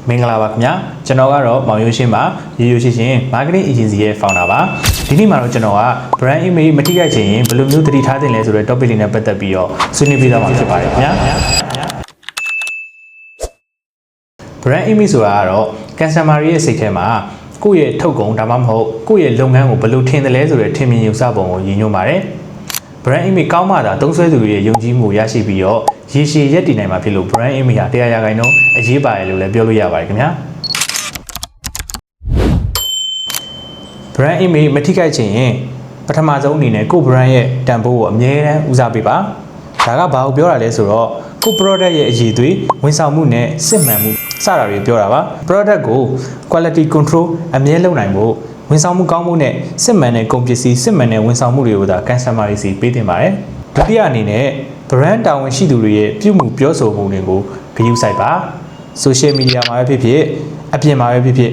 မင်္ဂလာပါခင်ဗျာကျွန်တော်ကတော့မောင်ရိုးရှင်းပါရေရိုးရှင်း marketing agency ရဲ့ founder ပါဒီနေ့မှာတော့ကျွန်တော်က brand image မထိခိုက်ချင်ရင်ဘယ်လိုမျိုးသတိထားသင့်လဲဆိုတဲ့ topic လေးနဲ့ပတ်သက်ပြီးတော့ဆွေးနွေးပေးသွားမှာဖြစ်ပါတယ်ခင်ဗျာ brand image ဆိုတာကတော့ customer ရဲ့စိတ်ထဲမှာကိုယ့်ရဲ့ထုတ်ကုန်ဒါမှမဟုတ်ကိုယ့်ရဲ့လုပ်ငန်းကိုဘယ်လိုထင်တယ်လဲဆိုတဲ့ထင်မြင်ယူဆပုံကိုရည်ညွှန်းပါတယ် brand image ကောင်းမှသာသုံးစွဲသူတွေရဲ့ယုံကြည်မှုရရှိပြီးတော့ရေရှည်ရက်တည်နိုင်မှာဖြစ်လို့ brand image ဟာတရားရာခိုင်နှုန်းအရေးပါတယ်လို့လည်းပြောလို့ရပါတယ်ခင်ဗျာ brand image မထိခိုက်ချင်ရင်ပထမဆုံးအနေနဲ့ကိုယ့် brand ရဲ့တန်ဖိုးကိုအမြဲတမ်းဦးစားပေးပါဒါကဘာကိုပြောတာလဲဆိုတော့ကိုယ့် product ရဲ့အရည်အသွေးဝန်ဆောင်မှုနဲ့စစ်မှန်မှုစတာတွေပြောတာပါ product ကို quality control အမြဲလုပ်နိုင်ဖို့ဝန်ဆောင်မှုကောင်းမှုနဲ့စစ်မှန်တဲ့ကုန်ပစ္စည်းစစ်မှန်တဲ့ဝန်ဆောင်မှုတွေကိုသာ customer တွေစီပေးတင်ပါတယ်ဒုတိယအနေနဲ့ brand တာဝန်ရှိသူတွေရဲ့ပြုမှုပြောဆိုမှုတွေကိုဂရုစိုက်ပါ social media မှာပဲဖြစ်ဖြစ်အပြင်မှာပဲဖြစ်ဖြစ်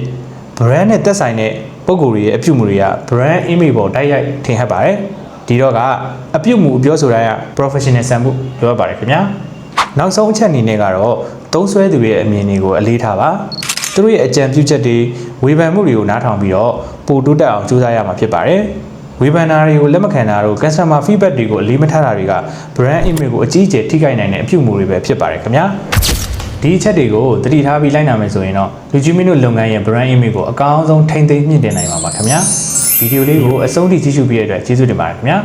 brand နဲ့သက်ဆိုင်တဲ့ပုံကိုယ်တွေရဲ့အပြုမှုတွေက brand image ပေါ်တိုက်ရိုက်ထင်ဟပ်ပါတယ်ဒီတော့ကအပြုမှုပြောဆိုတိုင်းက professional ဆန်မှုပြောရပါတယ်ခင်ဗျာနောက်ဆုံးအချက်အနေနဲ့ကတော့သုံးစွဲသူတွေရဲ့အမြင်တွေကိုအလေးထားပါသူတို့ရဲ့အကြံပြုချက်တွေဝေဖန်မှုတွေကိုနားထောင်ပြီးတော့ပိုတိုးတက်အောင်ကြိုးစားရမှာဖြစ်ပါတယ်ဝေဖန်တာတွေကိုလက်မခံတာတို့ customer feedback တွေကိုအလေးမထားတာတွေက brand image ကိုအကြီးအကျယ်ထိခိုက်နိုင်တဲ့အပြုမှုတွေပဲဖြစ်ပါတယ်ခင်ဗျာဒီအချက်တွေကိုသတိထားပြီးလိုက်နာမယ်ဆိုရင်တော့လူကြီးမင်းတို့လုပ်ငန်းရဲ့ brand image ကိုအကောင်းဆုံးထိန်းသိမ်းမြင့်တင်နိုင်ပါပါခင်ဗျာဗီဒီယိုလေးကိုအဆုံးထိကြည့်ရှုပြီးတဲ့အတွက်ကျေးဇူးတင်ပါတယ်ခင်ဗျာ